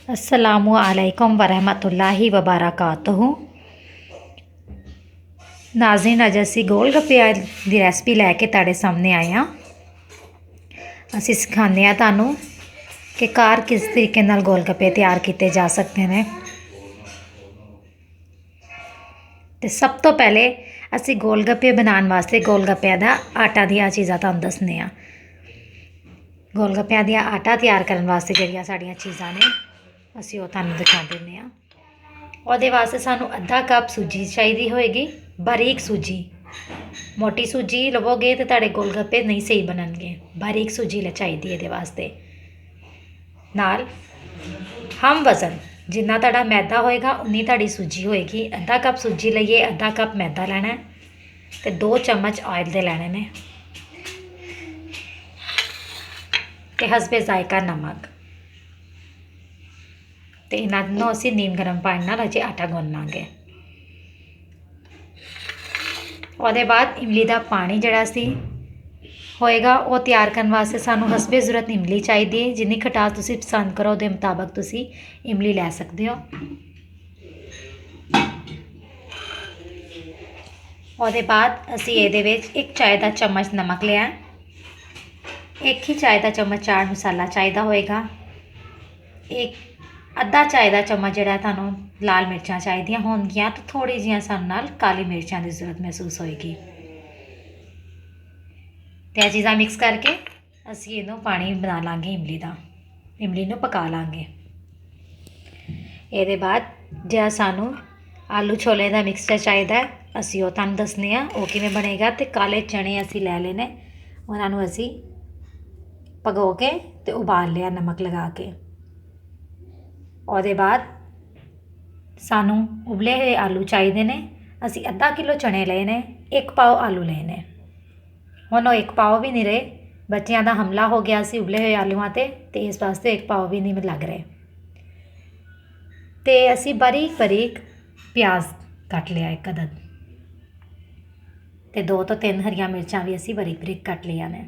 अस्सलामुअलैकुम वरहमतुल्लाहि वबरकातुहू। नाज़रीन, अज असी गोल गप्पे की रेसिपी लैके तुहाडे सामने आए हाँ। असी सिखाने तुहानू कि घर किस तरीके नाल गोल गप्पे तैयार किए जा सकते हैं। तो सब तो पहले असी गोल गप्पे बनाने वास्ते गोल गप्पे का आटा दियां चीज़ां तुहानू दसने आ। गोल गप्पे दियां आटा तैयार करने वास्ते जिहड़ियां साडियां चीज़ां ने असी वो तुहानू दिखा दिंदे आ। ਉਹਦੇ वास्ते सानू अद्धा कप सूजी चाहिए होएगी, बारीक सूजी। मोटी सूजी लवोगे तो तुहाडे गोलगप्पे नहीं सही बननगे। बारीक सूजी चाहिए ये वास्ते। नाल हम वज़न जिन्ना तुहाडा मैदा होएगा उन्नी तुहाडी सूजी होएगी। अद्धा कप सूजी लईए, अद्धा कप मैदा लैना है तो 2 चम्मच ऑयल दे लैने ने ते हसबे जायका नमक। तो इन्हों असी नीम गर्म पानी नाल अजे आटा गुन लांगे। ਉਹਦੇ बाद इमली का पानी जिहड़ा सी होएगा वो तैयार करने वास्ते सानू हसबे ज़रूरत इमली चाहिए। जिन्नी खटास तुसी पसंद करो उहदे मुताबक तुसी इमली लै सकते हो। ਉਹਦੇ बाद असी ਇਹਦੇ ਵਿੱਚ 1 चाय का चम्मच नमक लिया, 1 ही चाय का चम्मच चाट मसाला चाहिए होएगा, एक अद्धा चाय का चम्मच जिहड़ा तुहानू लाल मिर्चां चाहिए होणगियां तो थोड़ी जिहियां सानू नाल काली मिर्चां की जरूरत महसूस होएगी। तो यह चीज़ां मिक्स करके असी इनू पानी बना लांगे इमली का, इमली नू पका लांगे। ये बाद जो सानू आलू छोले का मिक्सचर चाहिए असी वो तुहानू दसने आ वो किवें बनेगा। तो काले चने असी लै लेने, उन्होंने असी भगो के ते उबाल लिया नमक लगा के। ਉਹਦੇ बाद सानू उबले हुए आलू चाहिए ने, असी अद्धा किलो चने लए ने, 1 पाव आलू लए ने। हुण 1 पाव भी नहीं रहे, बच्चों का हमला हो गया सी उबले हुए आलूआं ते इस वास्ते 1 पाव भी नहीं लग रहे। तो असी बारीक बारीक प्याज कट लिया 1 अदद, तो 2 तो 3 हरियां मिर्चां भी असी बारीक बारीक कट लिया ने।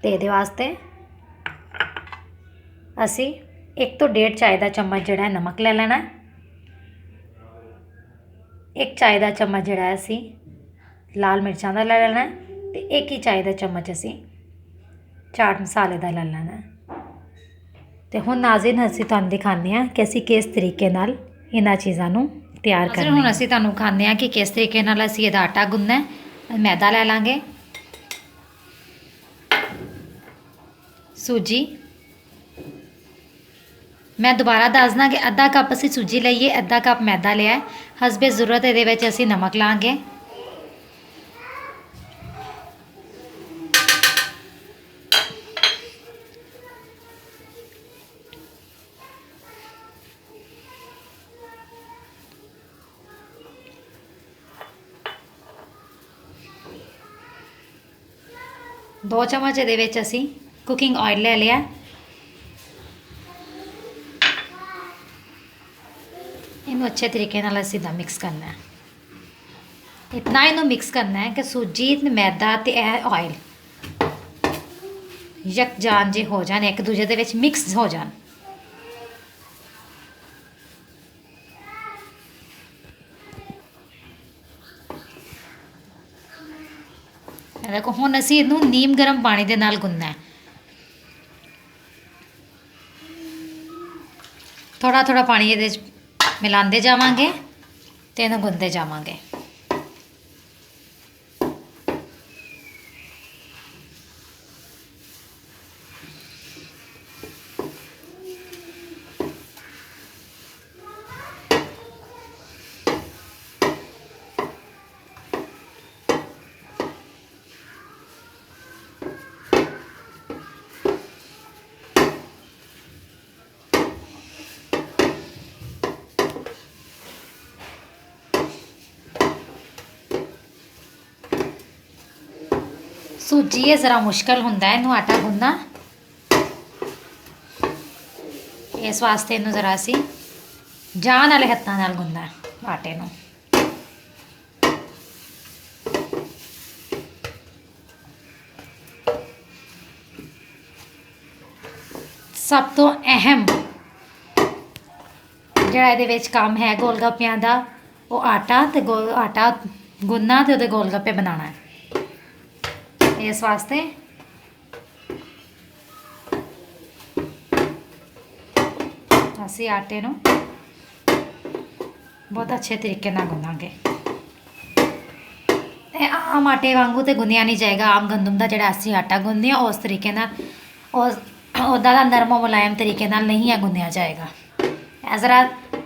तो ये वास्ते असी 1 तो 1.5 चाय का चम्मच जिहड़ा नमक ले लेना, 1 चाय का चम्मच जिहड़ा असी लाल मिर्चां का ले लेना तो 1 ही चाय का चम्मच असी चाट मसाले का ले लेना। तो हुण नाज़रीन असी तुहानू दिखाने हैं कि असी किस तरीके नाल इन्हां चीज़ां नू तैयार करना। हुण असी तुहानू दिखाने हैं कि किस तरीके नाल असी इहदा आटा गुन्नना है। मैदा ले लांगे, सूजी, मैं दोबारा दसदा कि अद्धा कप असी सूजी लईए, अद्धा कप मैदा लिया है। हसबे जरूरत ये असी नमक लाँगे, दो चम्मच ये असी कुकिंग ऑयल ले लिया, इनू अच्छे तरीके नाल असी दा मिक्स करना है। इतना इनू मिक्स करना है कि सूजी मैदा ते ऑयल यकजान जे हो जाए, एक दूजे दे विच मिक्स हो जाए। देखो हुण असी इनू नीम गर्म पानी दे नाल गुनना है। थोड़ा थोड़ा पानी ये मिलाते जावांगे तो इन्हूं गुनते जावांगे। सूजी है ज़रा मुश्किल होंदा है इनू आटा गुनना, इस वास्ते इनू ज़रा असी जान वाले हत्थां नाल गुनना है आटे नू। ਸਭ ਤੋਂ ਅਹਿਮ ਜਿਹੜਾ ਇਹਦੇ ਵਿੱਚ ਕੰਮ ਹੈ ਗੋਲ ਗੱਪਿਆਂ ਦਾ, ਉਹ ਆਟਾ ਗੁੰਨਣਾ ਤੇ ਉਹਦੇ ਗੋਲ ਗੱਪੇ ਬਣਾਉਣਾ ਹੈ। ਇਸ ਵਾਸਤੇ ਅਸੀਂ ਆਟੇ ਨੂੰ ਬਹੁਤ ਅੱਛੇ ਤਰੀਕੇ ਨਾਲ ਗੁੰਨਾਂਗੇ। ਇਹ ਆਮ ਆਟੇ ਵਾਂਗੂ ਤੇ ਗੁੰਨਿਆ ਨਹੀਂ ਜਾਏਗਾ। ਆਮ ਗੰਦਮ ਦਾ ਜਿਹੜਾ ਅਸੀਂ ਆਟਾ ਗੁੰਨਦੇ ਹਾਂ ਉਸ ਤਰੀਕੇ ਨਾਲ, ਉੱਦਾਂ ਦਾ ਨਰਮ ਮੁਲਾਇਮ ਤਰੀਕੇ ਨਾਲ ਨਹੀਂ ਹੈ ਗੁੰਨਿਆ ਜਾਏਗਾ। ਇਹ ਜ਼ਰਾ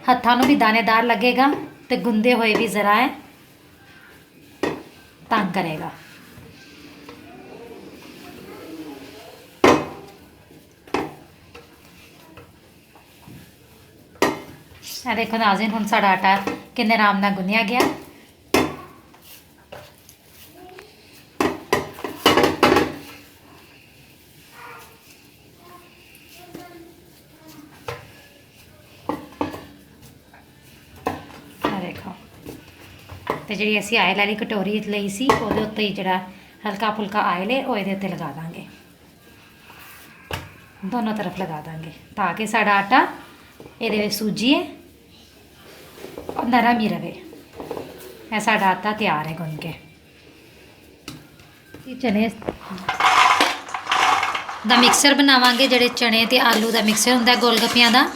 ਹੱਥਾਂ ਨੂੰ ਵੀ ਦਾਣੇਦਾਰ ਲੱਗੇਗਾ ਤੇ ਗੁੰਦੇ ਹੋਏ ਵੀ ਜ਼ਰਾ ਹੈ ਤੰਗ ਕਰੇਗਾ। ਇਹ ਦੇਖੋ ਨਾਜ਼ਰੀਨ, ਹੁਣ ਸਾਡਾ ਆਟਾ ਕਿੰਨੇ ਆਰਾਮ ਨਾਲ ਗੁੰਨਿਆ ਗਿਆ। ਦੇਖੋ, ਤੇ ਜਿਹੜੀ ਅਸੀਂ ਆਇਲ ਵਾਲੀ ਕਟੋਰੀ ਲਈ ਸੀ ਉਹਦੇ ਉੱਤੇ ਹੀ ਜਿਹੜਾ ਹਲਕਾ ਫੁਲਕਾ ਆਇਲ ਹੈ ਉਹ ਇਹਦੇ ਉੱਤੇ ਲਗਾ ਦਾਂਗੇ, ਦੋਨੋਂ ਤਰਫ ਲਗਾ ਦਾਂਗੇ ਤਾਂ ਕਿ ਸਾਡਾ ਆਟਾ ਇਹਦੇ ਵਿੱਚ ਸੂਝੀਏ ਔਰ ਨਰਮ ਹੀ ਰਵੇ। ਇਹ ਸਾਡਾ ਆਟਾ ਤਿਆਰ ਹੈ ਗੁੰਨ ਕੇ। ਚਨੇ ਦਾ ਮਿਕਸਰ ਬਣਾਵਾਂਗੇ, ਜਿਹੜੇ ਚਨੇ ਤੇ ਆਲੂ ਦਾ ਮਿਕਸਰ ਹੁੰਦਾ ਗੋਲ ਗੱਪਿਆਂ ਦਾ।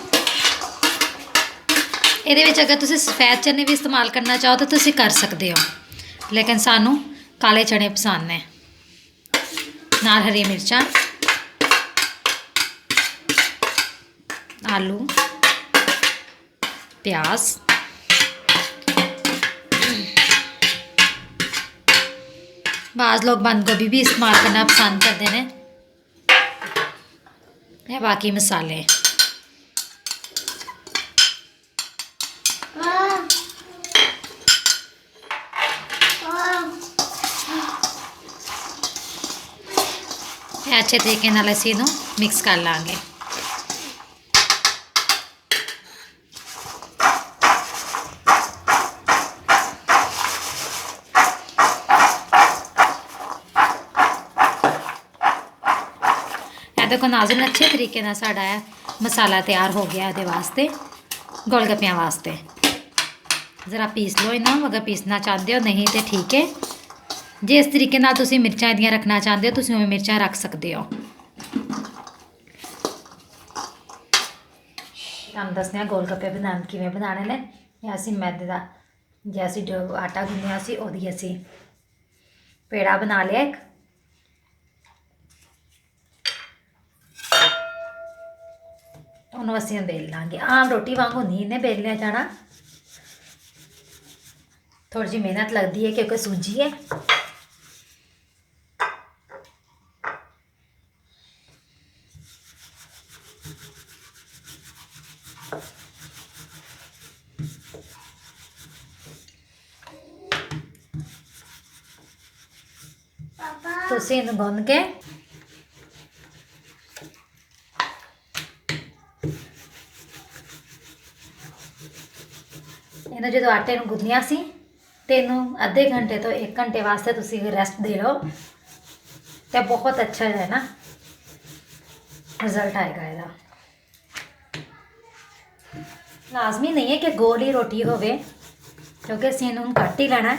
ਇਹਦੇ ਵਿੱਚ ਅਗਰ ਤੁਸੀਂ ਸਫੈਦ ਚਨੇ ਵੀ ਇਸਤੇਮਾਲ ਕਰਨਾ ਚਾਹੋ ਤਾਂ ਤੁਸੀਂ ਕਰ ਸਕਦੇ ਹੋ, ਲੇਕਿਨ ਸਾਨੂੰ ਕਾਲੇ ਚਨੇ ਪਸੰਦ ਨੇ। ਨਾਲ ਹਰੀ ਮਿਰਚਾਂ, ਆਲੂ, ਪਿਆਜ਼, बाज़ लोग बंद गोभी भी इस्तेमाल करना पसंद करते हैं। ये बाकी मसाले अच्छे तरीके नाल असीं इहनूं मिक्स कर लांगे। देखो नाज़रीन, अच्छे तरीके नाल साड़ा मसाला तैयार हो गया ये वास्ते गोलगप्पियां वास्ते। ज़रा पीस लो इन्हों अगर पीसना चाहते हो, नहीं तो ठीक है। जे इस तरीके नाल तुसीं मिर्चां इहदियां रखना चाहते हो तुसीं उवें मिर्चां रख सकते हो। तुहानूं दसने गोलगप्पे किवें बनाने ने। असीं मैदे दा जे असीं आटा गुन्निया सी ओहदी असीं पेड़ा बना लिया एक, ਉਹਨੂੰ ਅਸੀਂ बेल ਲਾਂਗੇ। आम रोटी वांगू नहीं इन्हें बेल लिया जाना, थोड़ी जी मेहनत लगती है क्योंकि सूजी है। तुसीं इहनूं गुन के ਇਹਨੂੰ ਜਦੋਂ ਆਟੇ ਨੂੰ ਗੁੰਨਿਆ ਸੀ ਤੇ ਇਹਨੂੰ ਅੱਧੇ ਘੰਟੇ ਤੋਂ 1 ਘੰਟੇ ਵਾਸਤੇ ਤੁਸੀਂ ਰੈਸਟ ਦੇ ਲਓ ਤੇ ਬਹੁਤ ਅੱਛਾ ਹੈ ਨਾ ਰਿਜ਼ਲਟ ਆਏਗਾ ਇਹਦਾ। ਲਾਜ਼ਮੀ ਨਹੀਂ ਹੈ ਕਿ ਗੋਲ ਹੀ ਰੋਟੀ ਹੋਵੇ, ਕਿਉਂਕਿ ਅਸੀਂ ਇਹਨੂੰ ਕੱਟ ਹੀ ਲੈਣਾ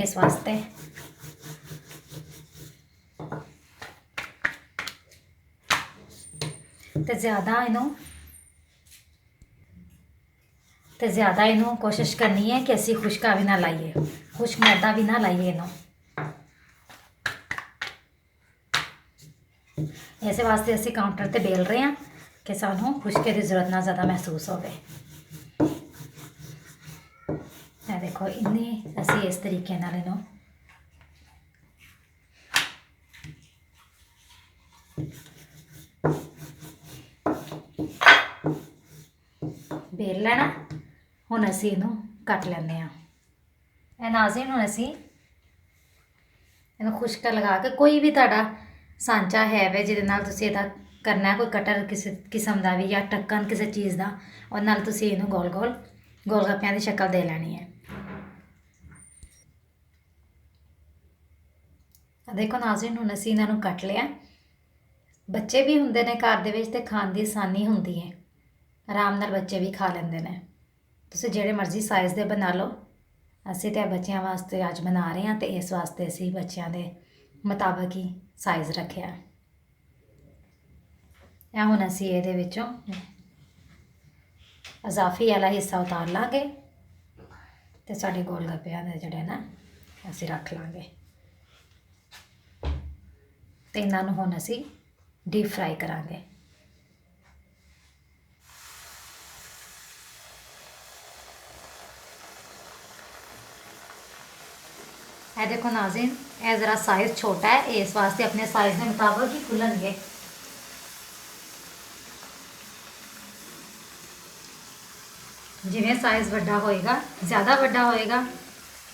ਇਸ ਵਾਸਤੇ। ਤੇ ज़्यादा इनू कोशिश करनी है कि असी खुश्का भी ना लाइए, खुश्क मैदा भी ना लाइए इनू। इस वास्ते असी काउंटर ते बेल रहे हैं कि सानू खुश्के की जरूरत ना ज़्यादा महसूस होवे। देखो इन्नी असी इस तरीके नाल इनू बेल लेना। ਹੁਣ ਅਸੀਂ ਇਹਨੂੰ ਕੱਟ ਲੈਂਦੇ ਹਾਂ। ਇਹ ਨਾਜ਼ਰੀਨ, ਹੁਣ ਅਸੀਂ ਇਹਨੂੰ ਖੁਸ਼ਕ ਲਗਾ ਕੇ, ਕੋਈ ਵੀ ਤੁਹਾਡਾ ਸਾਂਚਾ ਹੈ ਵੇ ਜਿਹਦੇ ਨਾਲ ਤੁਸੀਂ ਇਹਦਾ ਕਰਨਾ, ਕੋਈ ਕਟਰ ਕਿਸੇ ਕਿਸਮ ਦਾ ਵੀ ਜਾਂ ਢੱਕਣ ਕਿਸੇ ਚੀਜ਼ ਦਾ, ਉਹਦੇ ਨਾਲ ਤੁਸੀਂ ਇਹਨੂੰ ਗੋਲ ਗੱਪਿਆਂ ਦੀ ਸ਼ਕਲ ਦੇ ਲੈਣੀ ਹੈ। ਦੇਖੋ ਨਾਜ਼ਰੀਨ, ਹੁਣ ਅਸੀਂ ਇਹਨਾਂ ਨੂੰ ਕੱਟ ਲਿਆ ਬੱਚੇ ਵੀ ਹੁੰਦੇ ਨੇ ਘਰ ਦੇ ਵਿੱਚ ਤੇ ਖਾਣ ਦੀ ਆਸਾਨੀ ਹੁੰਦੀ ਹੈ, ਆਰਾਮ ਨਾਲ ਬੱਚੇ ਵੀ ਖਾ ਲੈਂਦੇ ਨੇ। ਤੁਸੀਂ ਜਿਹੜੇ ਮਰਜ਼ੀ ਸਾਈਜ਼ ਦੇ ਬਣਾ ਲਓ। ਅਸੀਂ ਤਾਂ ਬੱਚਿਆਂ ਵਾਸਤੇ ਅੱਜ ਬਣਾ ਰਹੇ ਹਾਂ ਤੇ ਇਸ ਵਾਸਤੇ ਅਸੀਂ ਬੱਚਿਆਂ ਦੇ ਮੁਤਾਬਕ ਹੀ ਸਾਈਜ਼ ਰੱਖਿਆ। ਇਹ ਹੁਣ ਅਸੀਂ ਇਹਦੇ ਵਿੱਚੋਂ ਇਜ਼ਾਫੀ ਵਾਲਾ ਹਿੱਸਾ ਉਤਾਰ ਲਾਂਗੇ ਤੇ ਸਾਡੇ ਗੋਲ ਗੱਪਿਆਂ ਦੇ ਜਿਹੜੇ ਨਾ ਅਸੀਂ ਰੱਖ ਲਾਂਗੇ ਤੇ ਇਹਨਾਂ ਨੂੰ ਹੁਣ ਅਸੀਂ ਡੀਪ ਫਰਾਈ ਕਰਾਂਗੇ। ਇਹ देखो नाज़रीन, ਇਹ ज़रा साइज़ छोटा है, इस वास्ते अपने साइज़ के मुताबिक ही खुलेंगे। जिवें साइज़ वड्डा होएगा, ज़्यादा वड्डा होएगा,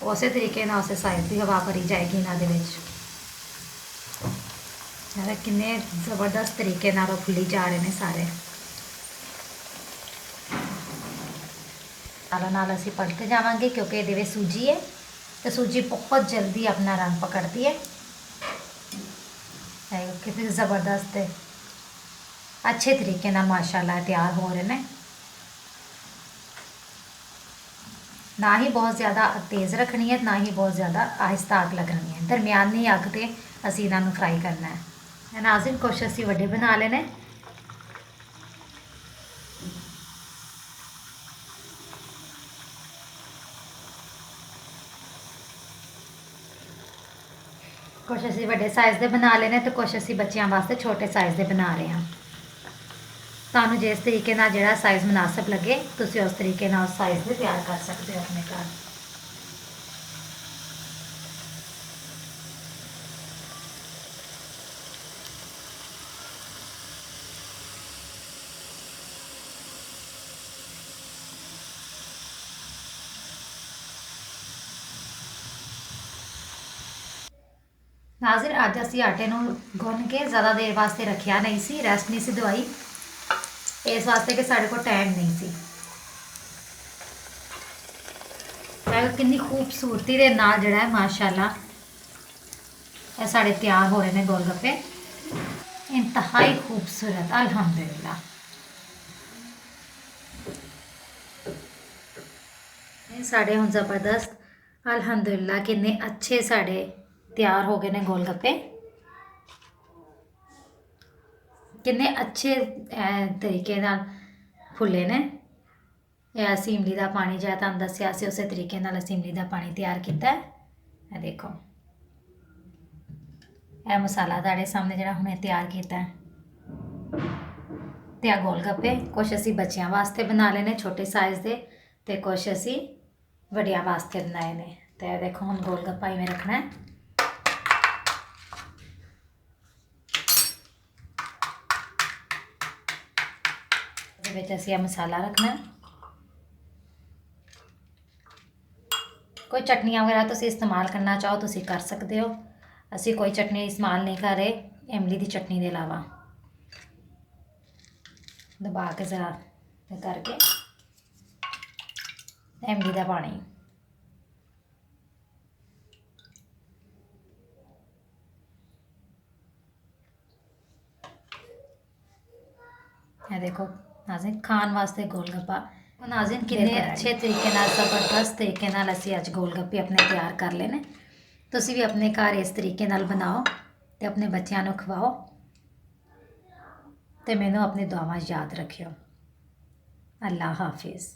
उस तरीके नाल उस साइज़ की हवा भरी जाएगी इन्हां दे विच। किन्ने ज़बरदस्त तरीके नाल फुल्ली जा रहे हैं सारे। नाल असीं पलटते जावांगे क्योंकि इहदे विच सूजी है तो सूजी बहुत जल्दी अपना रंग पकड़ती है। कितने ज़बरदस्त अच्छे तरीके नाल माशाल्लाह तैयार हो रहे हैं। ना ही बहुत ज़्यादा तेज़ रखनी है, ना ही बहुत ज़्यादा आहिस्ता अग लगनी है, दरमियानी अग ते असीं इन्हां नूं फ्राई करना है। नाज़रीन कुछ असीं वड्डे बना लेने। कुछ असीं वड्डे साइज़ दे बना लेने तो कुछ असीं बच्चों वास्ते छोटे साइज़ दे बना रहे हैं। तुहानूं जिस तरीके नाल जिहड़ा साइज़ मुनासिब लगे तुसीं उस तरीके नाल साइज़ दे तैयार कर सकते हो अपने घर। नाज़रीन अज असीं आटे नूं गुन के ज़्यादा देर वास्ते रखिया नहीं सी, रेस्ट नहीं सी दवाई, इस वास्ते कि साढ़े को टाइम नहीं सी। कितनी खूबसूरती दे नाल जिहड़ा है माशाल्लाह ये साढ़े तैयार हो रहे हैं गोलगप्पे, इंतहाई खूबसूरत अल्हम्दुलिल्लाह। साढ़े हुण ज़बरदस्त अल्हम्दुलिल्लाह कितने अच्छे साढ़े तैयार हो गए ने गोलगप्पे। कितने अच्छे तरीके नाल फुले ने। यह असीं इमली का पानी जो तुहानूं दस्सिया सी उस तरीके नाल असीं इमली का पानी तैयार किया है। देखो यह मसाला तुहाडे सामने जिहड़ा हुणे तैयार किया है ते गोलगप्पे कुछ असीं बच्चों वास्ते बना लेने छोटे साइज़ के ते कुछ असीं वड्डियां वास्ते बनाए ने। तो देखो हुण गोलगप्पा इवें रखना है। असीं मसाला रखना है। कोई चटनियाँ वगैरह तुसीं इस्तेमाल करना चाहो तुसीं कर सकते हो। असीं कोई चटनी इस्तेमाल नहीं कर रहे इमली की चटनी के अलावा। दबा के ज़रा करके इमली का पानी है। देखो नाज़रीन खान वास्ते गोलगप्पा नाज़रीन कितने अच्छे तरीके नाल ज़बरदस्त तरीके नाल असीं अज गोलगप्पे अपने तैयार कर लेने। तुसीं भी अपने घर इस तरीके नाल बनाओ ते अपने बच्चों नूं खवाओ ते मैनूं अपनी दुआवां याद रखियो। अल्लाह हाफिज़।